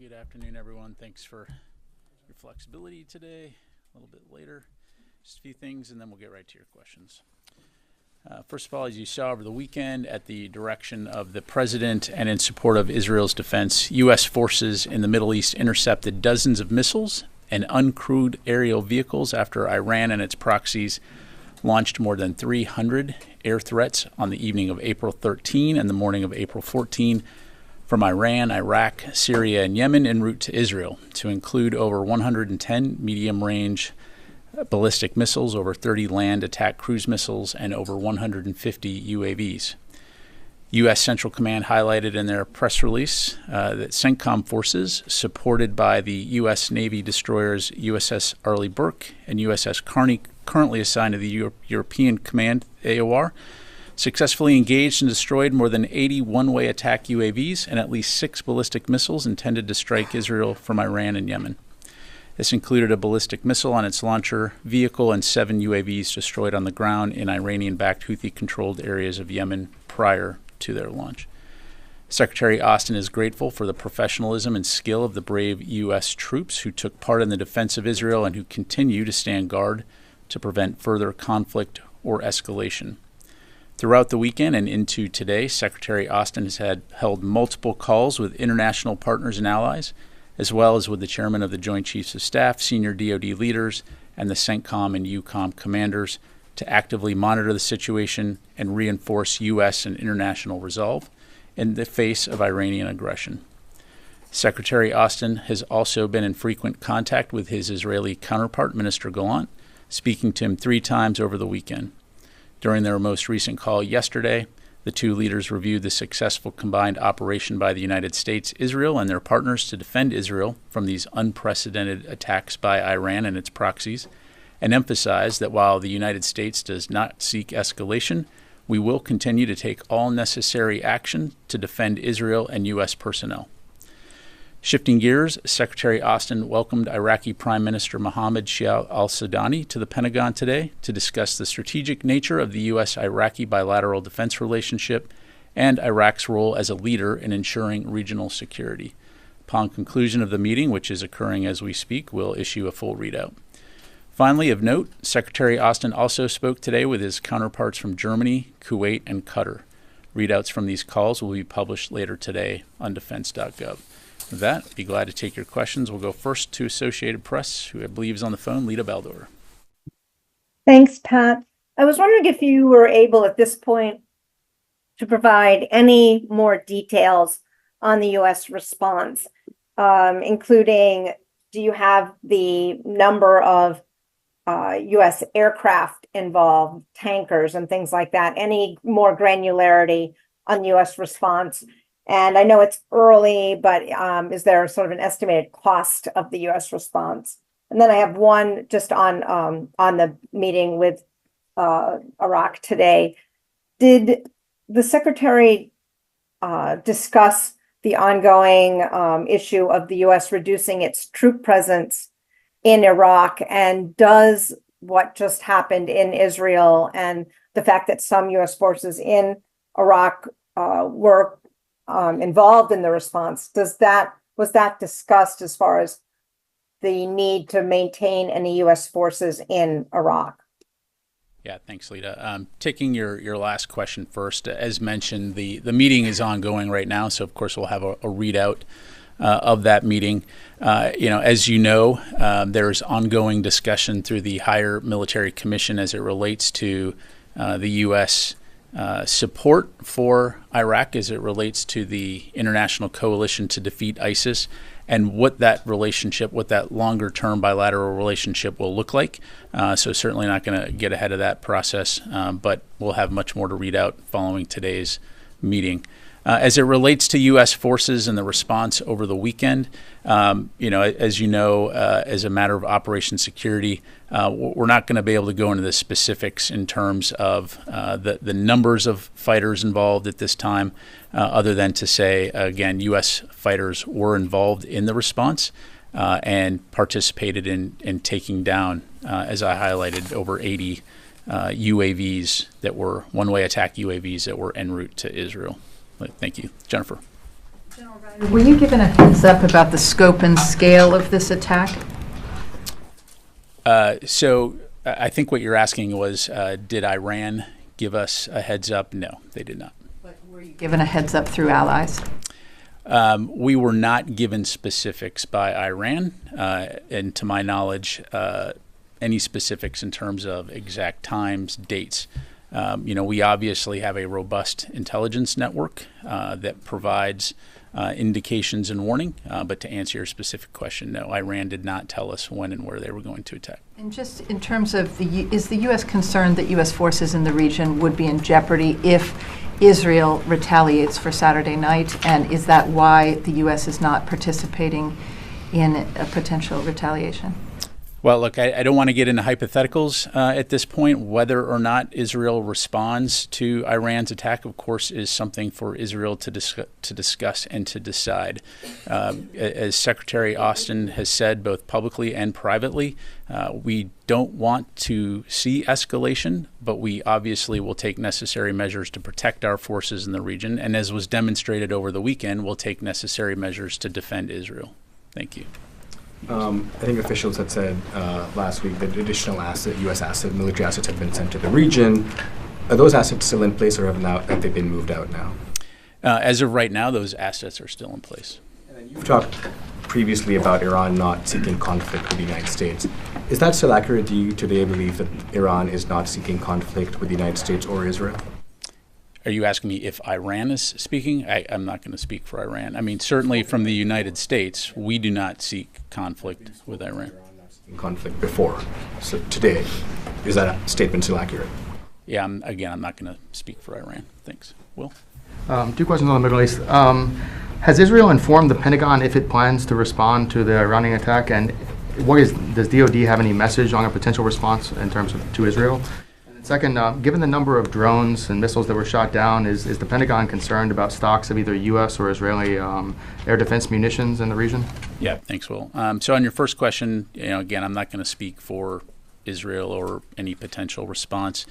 Good afternoon, everyone. Thanks for your flexibility today. A little bit later, just a few things, and then we'll get right to your questions. First of all, as you saw over the weekend, at the direction of the president and in support of Israel's defense, U.S. forces in the Middle East intercepted dozens of missiles and uncrewed aerial vehicles after Iran and its proxies launched more than 300 air threats on the evening of April 13 and the morning of April 14 from Iran, Iraq, Syria, and Yemen en route to Israel, to include over 110 medium-range ballistic missiles, over 30 land attack cruise missiles, and over 150 UAVs. U.S. Central Command highlighted in their press release that CENTCOM forces, supported by the U.S. Navy destroyers USS Arleigh Burke and USS Carney, currently assigned to the European Command AOR, successfully engaged and destroyed more than 80 one-way attack UAVs and at least 6 ballistic missiles intended to strike Israel from Iran and Yemen. This included a ballistic missile on its launcher vehicle and 7 UAVs destroyed on the ground in Iranian-backed Houthi-controlled areas of Yemen prior to their launch. Secretary Austin is grateful for the professionalism and skill of the brave U.S. troops who took part in the defense of Israel and who continue to stand guard to prevent further conflict or escalation. Throughout the weekend and into today, Secretary Austin has held multiple calls with international partners and allies, as well as with the chairman of the Joint Chiefs of Staff, senior DoD leaders, and the CENTCOM and EUCOM commanders to actively monitor the situation and reinforce U.S. and international resolve in the face of Iranian aggression. Secretary Austin has also been in frequent contact with his Israeli counterpart, Minister Gallant, speaking to him 3 times over the weekend. During their most recent call yesterday, the 2 leaders reviewed the successful combined operation by the United States, Israel, and their partners to defend Israel from these unprecedented attacks by Iran and its proxies, and emphasized that while the United States does not seek escalation, we will continue to take all necessary action to defend Israel and U.S. personnel. Shifting gears, Secretary Austin welcomed Iraqi Prime Minister Mohammed Shia al-Sudani to the Pentagon today to discuss the strategic nature of the U.S.-Iraqi bilateral defense relationship and Iraq's role as a leader in ensuring regional security. Upon conclusion of the meeting, which is occurring as we speak, we'll issue a full readout. Finally, of note, Secretary Austin also spoke today with his counterparts from Germany, Kuwait, and Qatar. Readouts from these calls will be published later today on defense.gov. With that, I'd be glad to take your questions. We'll go first to Associated Press, who I believe is on the phone, Lita Baldor. Thanks, Pat. I was wondering if you were able at this point to provide any more details on the U.S. response, including, do you have the number of U.S. aircraft involved, tankers and things like that? Any more granularity on the U.S. response? And I know it's early, but is there sort of an estimated cost of the U.S. response? And then I have one just on the meeting with Iraq today. Did the secretary discuss the ongoing issue of the U.S. reducing its troop presence in Iraq? And does what just happened in Israel and the fact that some U.S. forces in Iraq were involved in the response, was that discussed as far as the need to maintain any U.S. forces in Iraq? Yeah, thanks, Lita. Taking your last question first, as mentioned, the meeting is ongoing right now, so of course we'll have a readout of that meeting. As you know, there's ongoing discussion through the Higher Military Commission as it relates to the U.S. Support for Iraq as it relates to the international coalition to defeat ISIS, and what that relationship, what that longer-term bilateral relationship will look like. So certainly not going to get ahead of that process, but we'll have much more to read out following today's meeting. As it relates to U.S. forces and the response over the weekend, as you know, as a matter of operation security, we're not going to be able to go into the specifics in terms of the numbers of fighters involved at this time, other than to say, again, U.S. fighters were involved in the response and participated in taking down, as I highlighted, over 80 UAVs that were one-way attack UAVs that were en route to Israel. Thank you. Jennifer. Were you given a heads up about the scope and scale of this attack? So I think what you're asking was, did Iran give us a heads up? No, they did not. But were you given a heads up through allies? We were not given specifics by Iran, and to my knowledge, any specifics in terms of exact times, dates. We obviously have a robust intelligence network that provides indications and warning, but to answer your specific question, no, Iran did not tell us when and where they were going to attack. And just in terms of is the U.S. concerned that U.S. forces in the region would be in jeopardy if Israel retaliates for Saturday night? And is that why the U.S. is not participating in a potential retaliation? Well, look, I don't want to get into hypotheticals at this point. Whether or not Israel responds to Iran's attack, of course, is something for Israel to discuss and to decide. As Secretary Austin has said, both publicly and privately, we don't want to see escalation, but we obviously will take necessary measures to protect our forces in the region. And as was demonstrated over the weekend, we'll take necessary measures to defend Israel. Thank you. I think officials had said last week that additional U.S. military assets have been sent to the region. Are those assets still in place, or have they been moved out now? As of right now, those assets are still in place. And then you've talked previously about Iran not seeking conflict with the United States. Is that still accurate? Do you today believe that Iran is not seeking conflict with the United States or Israel? Are you asking me if Iran is speaking? I'm not going to speak for Iran. I mean, certainly from the United States, we do not seek conflict with Iran. Conflict before. So today, is that statement still accurate? Yeah, I'm not going to speak for Iran. Thanks. Will? Two questions on the Middle East. Has Israel informed the Pentagon if it plans to respond to the Iranian attack? And does DoD have any message on a potential response in terms of to Israel? Second, given the number of drones and missiles that were shot down, is the Pentagon concerned about stocks of either U.S. or Israeli air defense munitions in the region? Yeah, thanks, Will. So on your first question, again, I'm not going to speak for Israel or any potential response.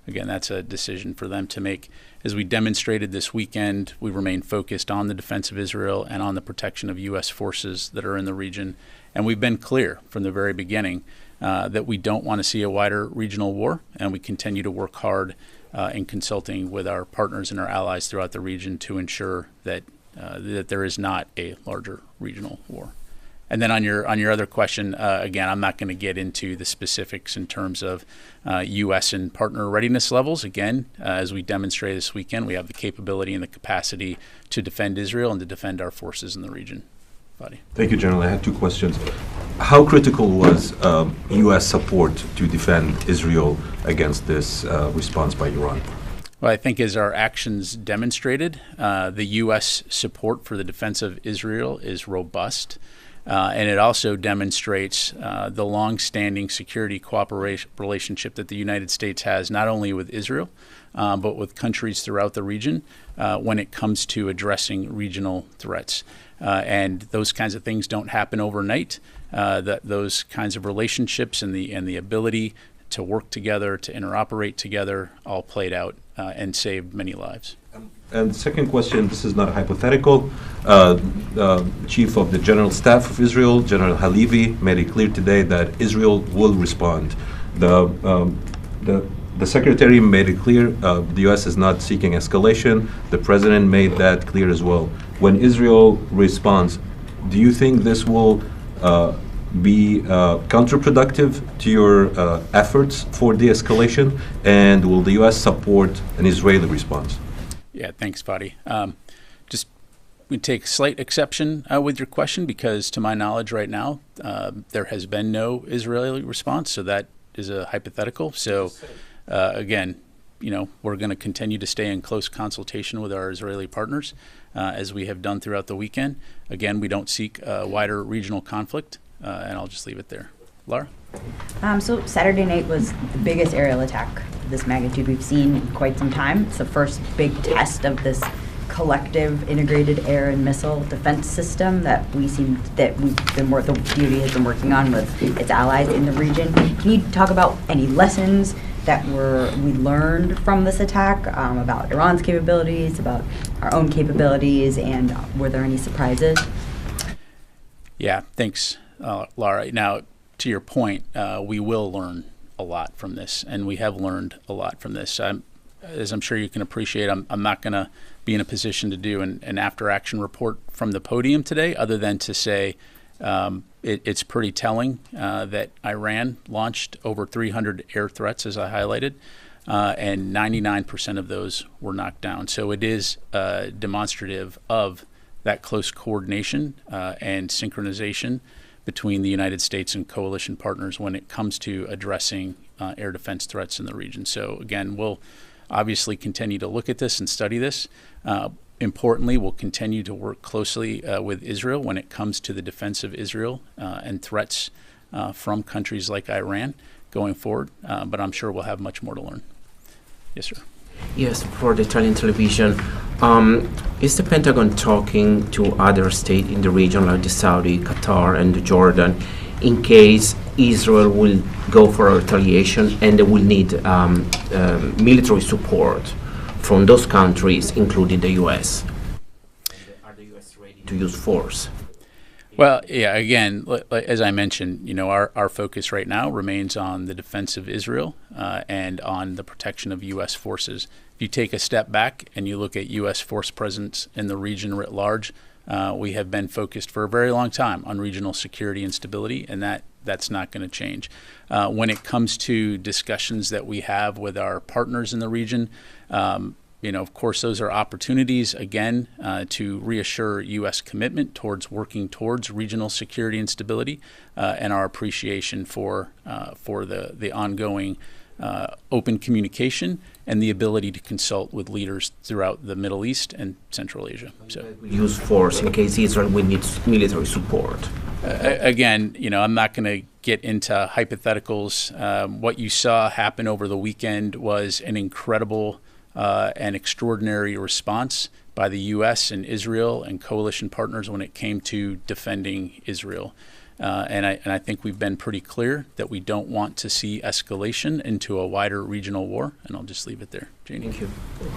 Again, that's a decision for them to make. As we demonstrated this weekend, we remain focused on the defense of Israel and on the protection of U.S. forces that are in the region. And we've been clear from the very beginning that we don't want to see a wider regional war, and we continue to work hard in consulting with our partners and our allies throughout the region to ensure that that there is not a larger regional war. And then on your other question, again, I'm not going to get into the specifics in terms of U.S. and partner readiness levels. Again, as we demonstrated this weekend, we have the capability and the capacity to defend Israel and to defend our forces in the region. Fadi. Thank you, General. I had two questions. How critical was U.S. support to defend Israel against this response by Iran? Well, I think as our actions demonstrated, the U.S. support for the defense of Israel is robust. And it also demonstrates the long-standing security cooperation relationship that the United States has not only with Israel, but with countries throughout the region when it comes to addressing regional threats. And those kinds of things don't happen overnight. Those kinds of relationships and the ability to work together, to interoperate together, all played out and saved many lives. And the second question, this is not hypothetical. Chief of the General Staff of Israel, General Halevi, made it clear today that Israel will respond. The Secretary made it clear the U.S. is not seeking escalation. The President made that clear as well. When Israel responds, do you think this will be counterproductive to your efforts for de-escalation? And will the U.S. support an Israeli response? Yeah, thanks, Fadi. Just we take slight exception with your question because, to my knowledge, right now there has been no Israeli response, so that is a hypothetical. So, again, we're going to continue to stay in close consultation with our Israeli partners, as we have done throughout the weekend. Again, we don't seek a wider regional conflict, and I'll just leave it there. Laura? So Saturday night was the biggest aerial attack of this magnitude we've seen in quite some time. It's the first big test of this collective integrated air and missile defense system that the DoD has been working on with its allies in the region. Can you talk about any lessons that we learned from this attack about Iran's capabilities, about our own capabilities, and were there any surprises? Yeah, thanks, Laura. Now, to your point, we will learn a lot from this, and we have learned a lot from this. As I'm sure you can appreciate, I'm not going to be in a position to do an after-action report from the podium today, other than to say it's pretty telling that Iran launched over 300 air threats, as I highlighted, and 99% of those were knocked down. So it is demonstrative of that close coordination and synchronization between the United States and coalition partners when it comes to addressing air defense threats in the region. So again, we'll obviously continue to look at this and study this. Importantly, we'll continue to work closely with Israel when it comes to the defense of Israel and threats from countries like Iran going forward, but I'm sure we'll have much more to learn. Yes, sir. Yes, for the Italian television. Is the Pentagon talking to other states in the region like the Saudi, Qatar, and the Jordan in case Israel will go for a retaliation and they will need military support from those countries, including the U.S.? Are the U.S. ready to use force? Well, yeah, again, as I mentioned, our focus right now remains on the defense of Israel and on the protection of U.S. forces. If you take a step back and you look at U.S. force presence in the region writ large, we have been focused for a very long time on regional security and stability, and that's not going to change. When it comes to discussions that we have with our partners in the region, of course, those are opportunities, again, to reassure U.S. commitment towards working towards regional security and stability and our appreciation for the ongoing open communication and the ability to consult with leaders throughout the Middle East and Central Asia. So, use force in case Israel will need military support. Again, I'm not going to get into hypotheticals. What you saw happen over the weekend was an incredible and extraordinary response by the U.S. and Israel and coalition partners when it came to defending Israel. And I think we've been pretty clear that we don't want to see escalation into a wider regional war. And I'll just leave it there. Janie. Thank you.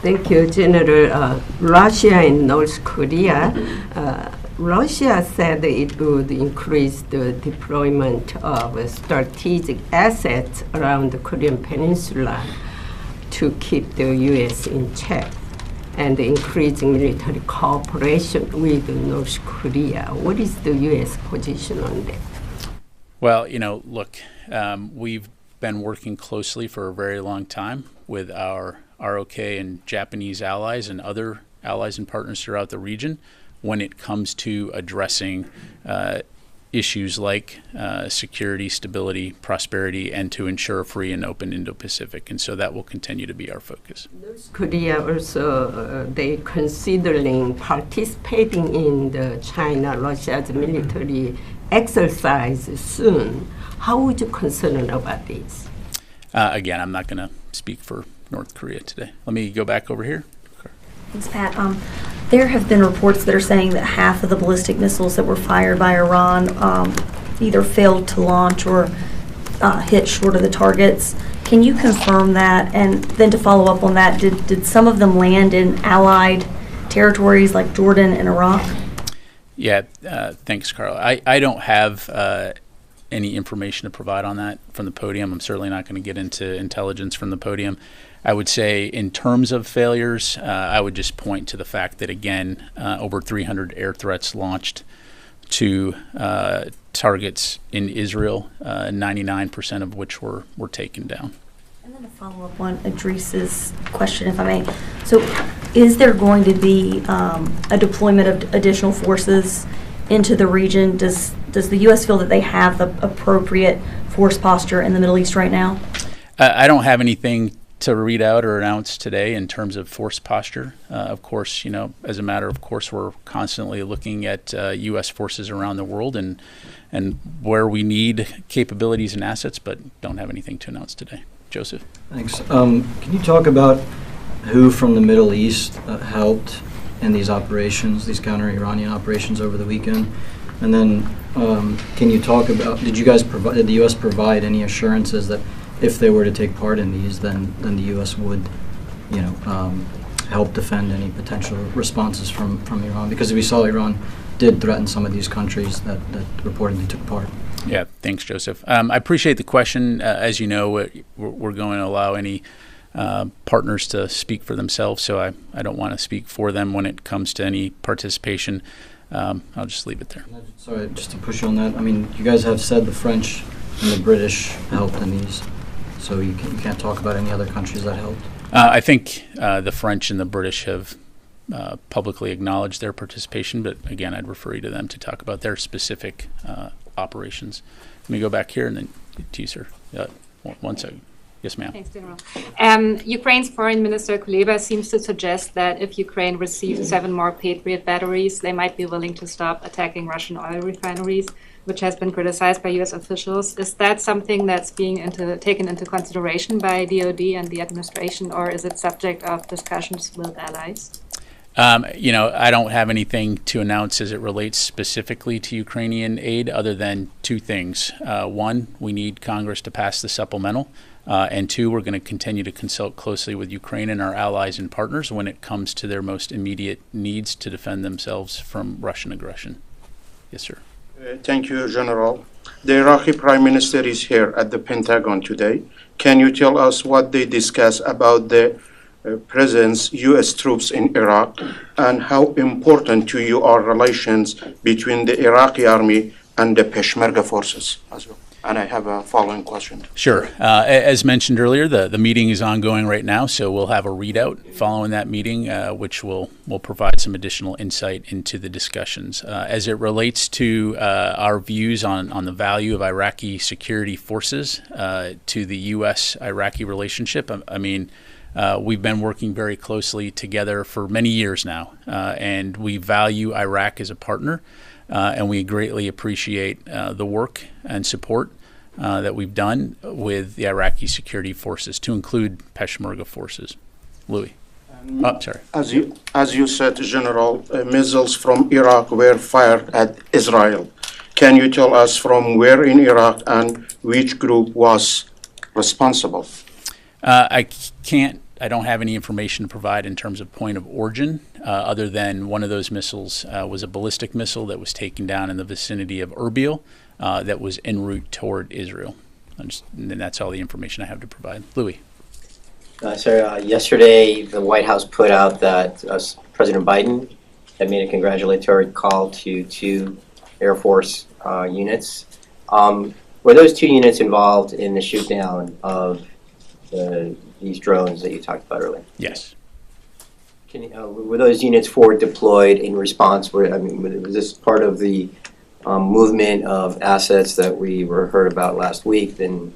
Thank you, General. Russia and North Korea. Russia said it would increase the deployment of strategic assets around the Korean Peninsula to keep the U.S. in check and increasing military cooperation with North Korea. What is the U.S. position on that? Well, look, we've been working closely for a very long time with our ROK and Japanese allies and other allies and partners throughout the region when it comes to addressing issues like security, stability, prosperity, and to ensure a free and open Indo-Pacific. And so that will continue to be our focus. North Korea also, they considering participating in the China-Russia's military exercise soon. How would you concern about this? Again, I'm not going to speak for North Korea today. Let me go back over here. Thanks, Pat. There have been reports that are saying that half of the ballistic missiles that were fired by Iran either failed to launch or hit short of the targets. Can you confirm that? And then to follow up on that, did some of them land in allied territories like Jordan and Iraq? Yeah, thanks, Carla. I don't have any information to provide on that from the podium. I'm certainly not going to get into intelligence from the podium. I would say in terms of failures, I would just point to the fact that, again, over 300 air threats launched to targets in Israel, 99% of which were taken down. And then to follow up on Idris's question, if I may. So is there going to be a deployment of additional forces into the region? Does the U.S. feel that they have the appropriate force posture in the Middle East right now? I don't have anything to read out or announce today in terms of force posture. Of course, as a matter of course, we're constantly looking at U.S. forces around the world and where we need capabilities and assets, but don't have anything to announce today. Joseph? Thanks. Can you talk about who from the Middle East helped in these operations, these counter-Iranian operations over the weekend? And then can you talk about, did the U.S. provide any assurances that if they were to take part in these, then the U.S. would, help defend any potential responses from Iran? Because we saw Iran did threaten some of these countries that reportedly took part. Yeah, thanks, Joseph. I appreciate the question. As you know, we're going to allow any partners to speak for themselves, so I don't want to speak for them when it comes to any participation. I'll just leave it there. Sorry, just to push you on that. I mean, you guys have said the French and the British helped in these, so you can't talk about any other countries that helped? I think the French and the British have publicly acknowledged their participation, but again, I'd refer you to them to talk about their specific operations. Let me go back here and then to you, sir. One second. Yes, ma'am. Thanks, General. Ukraine's Foreign Minister Kuleba seems to suggest that if Ukraine received 7 more Patriot batteries, they might be willing to stop attacking Russian oil refineries, which has been criticized by U.S. officials. Is that something that's being taken into consideration by DoD and the administration, or is it subject of discussions with allies? I don't have anything to announce as it relates specifically to Ukrainian aid other than 2 things. One, we need Congress to pass the supplemental. And 2, we're going to continue to consult closely with Ukraine and our allies and partners when it comes to their most immediate needs to defend themselves from Russian aggression. Yes, sir. Thank you, General. The Iraqi Prime Minister is here at the Pentagon today. Can you tell us what they discuss about the presence U.S. troops in Iraq and how important to you are relations between the Iraqi army and the Peshmerga forces as well? And I have a following question. Sure. As mentioned earlier, the meeting is ongoing right now, so we'll have a readout following that meeting, which will provide some additional insight into the discussions. As it relates to our views on the value of Iraqi security forces to the U.S.-Iraqi relationship, we've been working very closely together for many years now, and we value Iraq as a partner. And we greatly appreciate the work and support that we've done with the Iraqi security forces, to include Peshmerga forces. Louis. Sorry. As you said, General, missiles from Iraq were fired at Israel. Can you tell us from where in Iraq and which group was responsible? I don't have any information to provide in terms of point of origin, other than one of those missiles was a ballistic missile that was taken down in the vicinity of Erbil that was en route toward Israel. And that's all the information I have to provide. Louis. Sir, yesterday the White House put out that President Biden had made a congratulatory call to 2 Air Force units. Were those 2 units involved in the shoot down of these drones that you talked about earlier? Yes. Were those units forward deployed in response? Was this part of the movement of assets that we heard about last week, then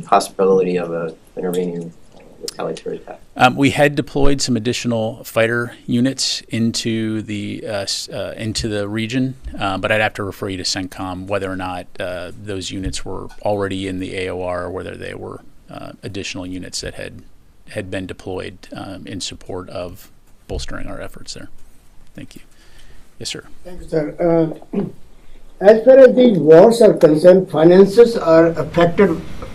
possibility of an intervening retaliatory attack? We had deployed some additional fighter units into the region, but I'd have to refer you to CENTCOM whether or not those units were already in the AOR or whether they were additional units that had been deployed in support of bolstering our efforts there. Thank you. Yes, sir. Thank you, sir. As far as these wars are concerned, finances are affected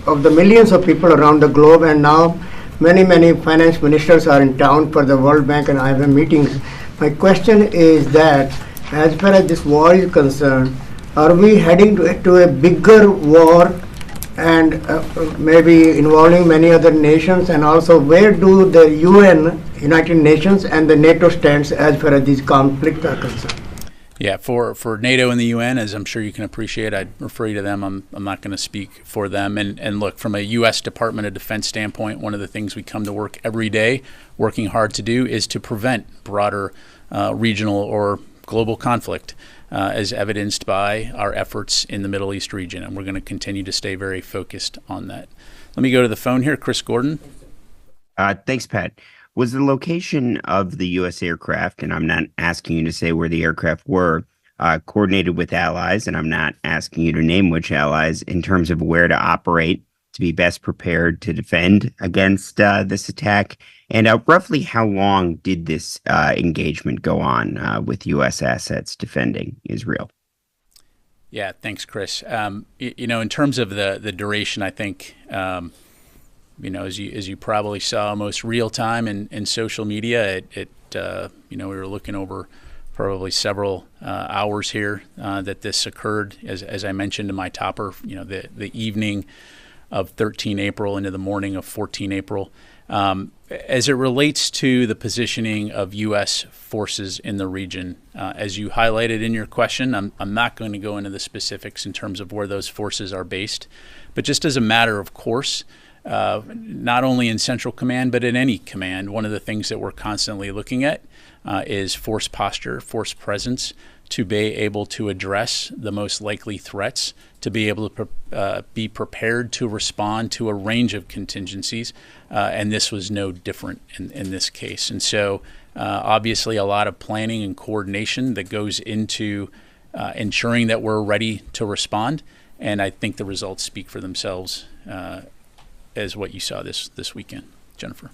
of the millions of people around the globe, and now many finance ministers are in town for the World Bank and IMF meetings. My question is that, as far as this war is concerned, are we heading to a bigger war and maybe involving many other nations? And also, where do the UN, United Nations, and the NATO stands as far as these conflicts are concerned? Yeah, for NATO and the UN, as I'm sure you can appreciate, I'd refer you to them. I'm not going to speak for them. And look, from a U.S. Department of Defense standpoint, one of the things we come to work every day, working hard to do, is to prevent broader regional or global conflict, as evidenced by our efforts in the Middle East region. And we're going to continue to stay very focused on that. Let me go to the phone here. Chris Gordon. Thanks, Pat. Was the location of the U.S. aircraft, and I'm not asking you to say where the aircraft were, coordinated with allies, and I'm not asking you to name which allies, in terms of where to operate to be best prepared to defend against this attack? And roughly how long did this engagement go on with U.S. assets defending Israel? Yeah, thanks, Chris. In terms of the duration, I think as you probably saw most real time in social media, we were looking over probably several hours here that this occurred. As I mentioned in my topper, the evening of 13 April into the morning of 14 April. As it relates to the positioning of U.S. forces in the region, as you highlighted in your question, I'm not going to go into the specifics in terms of where those forces are based, but just as a matter of course, not only in Central Command, but in any command, one of the things that we're constantly looking at is force posture, force presence, to be able to address the most likely threats, to be able to be prepared to respond to a range of contingencies, and this was no different in this case. And so obviously a lot of planning and coordination that goes into ensuring that we're ready to respond, and I think the results speak for themselves as what you saw this weekend. Jennifer.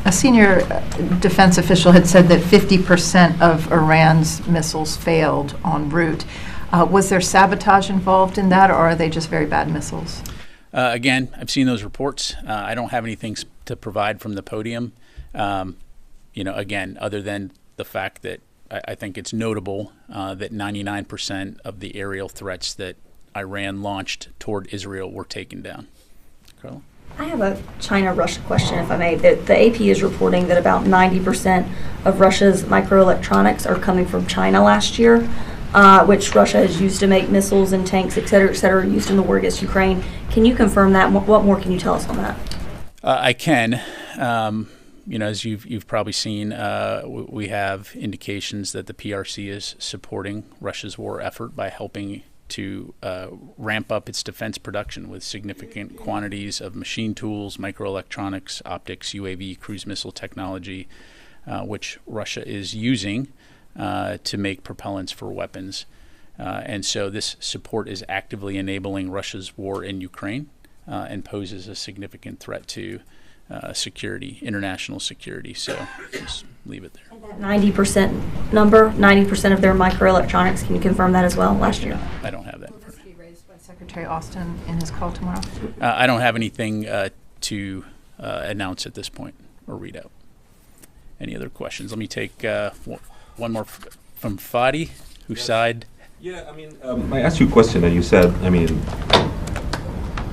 A senior defense official had said that 50% of Iran's missiles failed en route. Was there sabotage involved in that, or are they just very bad missiles? Again, I've seen those reports. I don't have anything to provide from the podium. Again, other than the fact that I think it's notable that 99% of the aerial threats that Iran launched toward Israel were taken down. Carla? I have a China-Russia question, if I may. The AP is reporting that about 90% of Russia's microelectronics are coming from China last year, which Russia has used to make missiles and tanks, et cetera, used in the war against Ukraine. Can you confirm that? What more can you tell us on that? I can. As you've probably seen, we have indications that the PRC is supporting Russia's war effort by helping to ramp up its defense production with significant quantities of machine tools, microelectronics, optics, UAV, cruise missile technology, which Russia is using to make propellants for weapons. And so this support is actively enabling Russia's war in Ukraine and poses a significant threat to security, international security. So just leave it there. And that 90% number, 90% of their microelectronics, can you confirm that as well last year? I don't have that in front of me. Will this be raised by Secretary Austin in his call tomorrow? I don't have anything to announce at this point or read out. Any other questions? Let me take one more from Fadi, whose side? Yeah, I asked you a question and you said,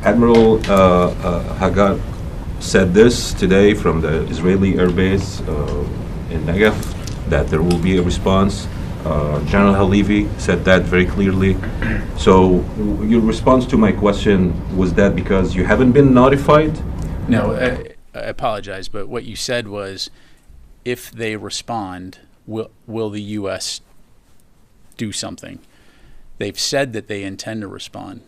Admiral Hagar said this today from the Israeli air base in Negev, that there will be a response. General Halevi said that very clearly. So your response to my question, was that because you haven't been notified? No, I apologize, but what you said was, if they respond, will the U.S. do something? They've said that they intend to respond.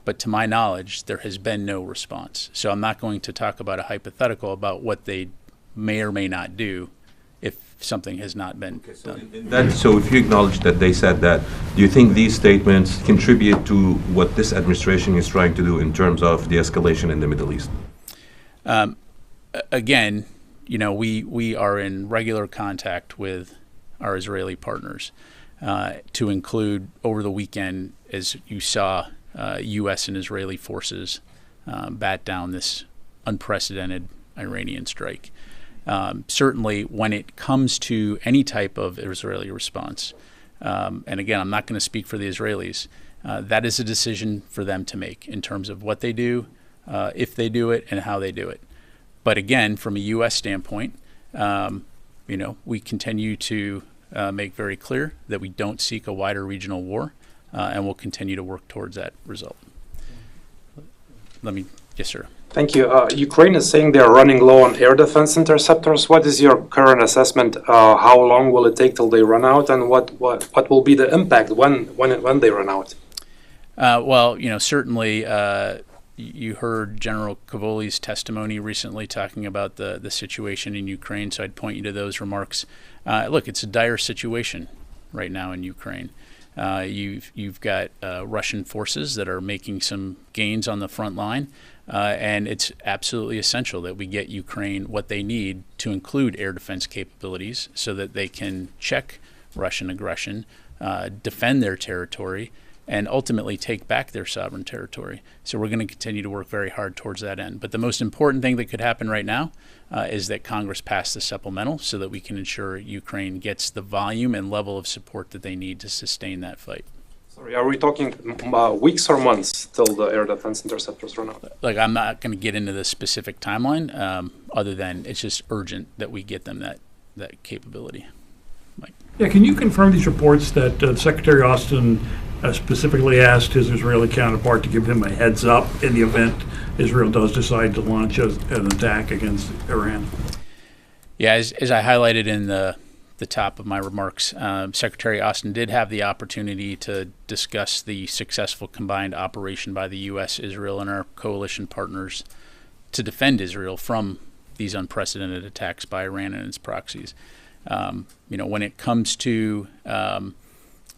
But to my knowledge, there has been no response. So I'm not going to talk about a hypothetical about what they may or may not do if something has not been done. So if you acknowledge that they said that, do you think these statements contribute to what this administration is trying to do in terms of de-escalation in the Middle East? Again, we are in regular contact with our Israeli partners, to include over the weekend, as you saw, U.S. and Israeli forces bat down this unprecedented Iranian strike. Certainly, when it comes to any type of Israeli response, and again, I'm not going to speak for the Israelis, that is a decision for them to make in terms of what they do, if they do it, and how they do it. But again, from a U.S. standpoint, we continue to make very clear that we don't seek a wider regional war. And we'll continue to work towards that result. Yes, sir. Thank you. Ukraine is saying they're running low on air defense interceptors. What is your current assessment? How long will it take till they run out, and what will be the impact when they run out? Well, certainly you heard General Cavoli's testimony recently talking about the situation in Ukraine, so I'd point you to those remarks. Look, it's a dire situation right now in Ukraine. You've got Russian forces that are making some gains on the front line, and it's absolutely essential that we get Ukraine what they need, to include air defense capabilities, so that they can check Russian aggression, defend their territory, and ultimately take back their sovereign territory. So we're going to continue to work very hard towards that end. But the most important thing that could happen right now is that Congress pass the supplemental so that we can ensure Ukraine gets the volume and level of support that they need to sustain that fight. Sorry, are we talking weeks or months till the air defense interceptors run out? Like, I'm not going to get into the specific timeline, other than it's just urgent that we get them that capability. Mike. Yeah, can you confirm these reports that Secretary Austin specifically asked his Israeli counterpart to give him a heads up in the event Israel does decide to launch an attack against Iran? Yeah, as I highlighted in the top of my remarks, Secretary Austin did have the opportunity to discuss the successful combined operation by the U.S., Israel, and our coalition partners to defend Israel from these unprecedented attacks by Iran and its proxies. When it comes to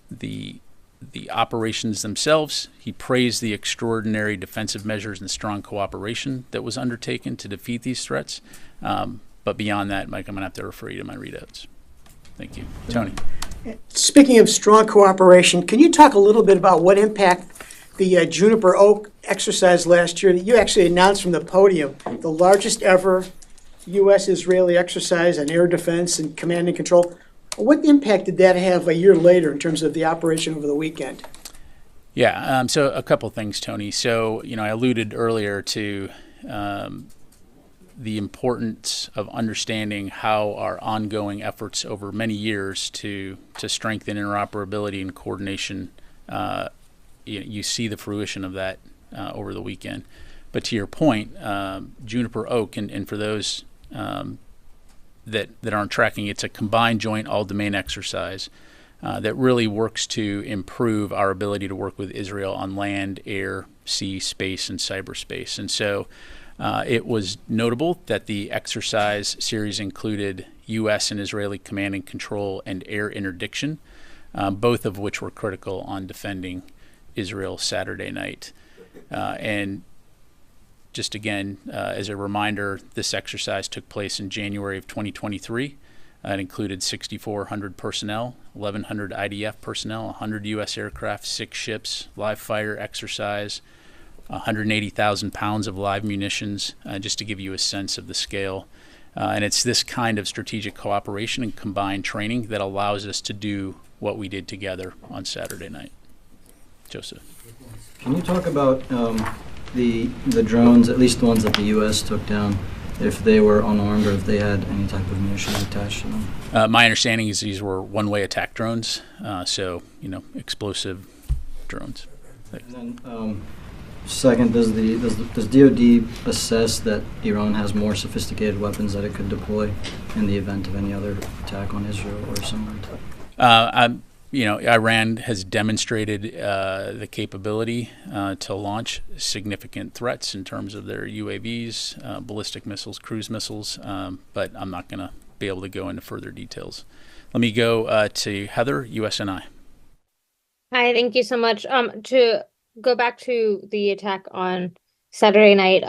the operations themselves, he praised the extraordinary defensive measures and strong cooperation that was undertaken to defeat these threats. But beyond that, Mike, I'm going to have to refer you to my readouts. Thank you. Tony. Speaking of strong cooperation, can you talk a little bit about what impact the Juniper Oak exercise last year that you actually announced from the podium, the largest ever U.S.-Israeli exercise on air defense and command and control? What impact did that have a year later in terms of the operation over the weekend? Yeah, so a couple things, Tony. So, I alluded earlier to the importance of understanding how our ongoing efforts over many years to strengthen interoperability and coordination, you see the fruition of that over the weekend. But to your point, Juniper Oak, and for those that aren't tracking, it's a combined joint all-domain exercise that really works to improve our ability to work with Israel on land, air, sea, space, and cyberspace. And so it was notable that the exercise series included U.S. and Israeli command and control and air interdiction, both of which were critical on defending Israel Saturday night. And just again, as a reminder, this exercise took place in January of 2023. It included 6,400 personnel, 1,100 IDF personnel, 100 U.S. aircraft, 6 ships, live fire exercise, 180,000 pounds of live munitions, just to give you a sense of the scale. And it's this kind of strategic cooperation and combined training that allows us to do what we did together on Saturday night. Joseph. Can you talk about the drones, at least the ones that the U.S. took down, if they were unarmed or if they had any type of munitions attached to them? My understanding is these were one-way attack drones, so, explosive drones. And then, second, does DoD assess that Iran has more sophisticated weapons that it could deploy in the event of any other attack on Israel or similar to? Iran has demonstrated the capability to launch significant threats in terms of their UAVs, ballistic missiles, cruise missiles, but I'm not going to be able to go into further details. Let me go to Heather, USNI. Hi, thank you so much. To go back to the attack on Saturday night,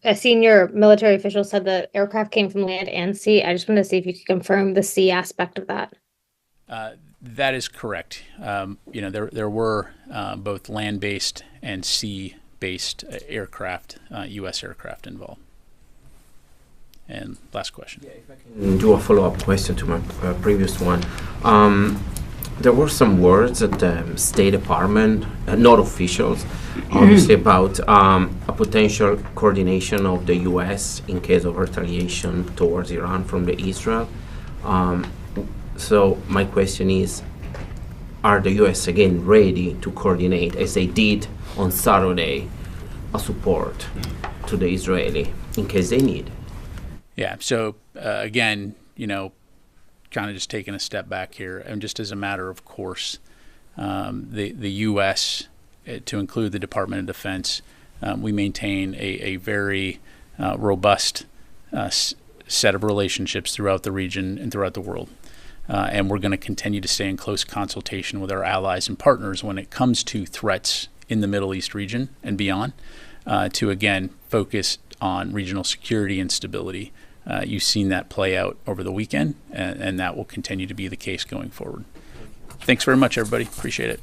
a senior military official said the aircraft came from land and sea. I just wanted to see if you could confirm the sea aspect of that. That is correct. There were both land-based and sea-based aircraft, U.S. aircraft involved. And last question. Yeah, if I can do a follow-up question to my previous one. There were some words at the State Department, not officials, obviously, about a potential coordination of the U.S. in case of retaliation towards Iran from the Israel. So my question is, are the U.S. again ready to coordinate, as they did on Saturday, a support to the Israeli in case they need? Yeah, so again, kind of just taking a step back here, and just as a matter of course, the U.S., to include the Department of Defense, we maintain a very robust set of relationships throughout the region and throughout the world. And we're going to continue to stay in close consultation with our allies and partners when it comes to threats in the Middle East region and beyond, to again focus on regional security and stability. You've seen that play out over the weekend, and that will continue to be the case going forward. Thanks very much, everybody. Appreciate it.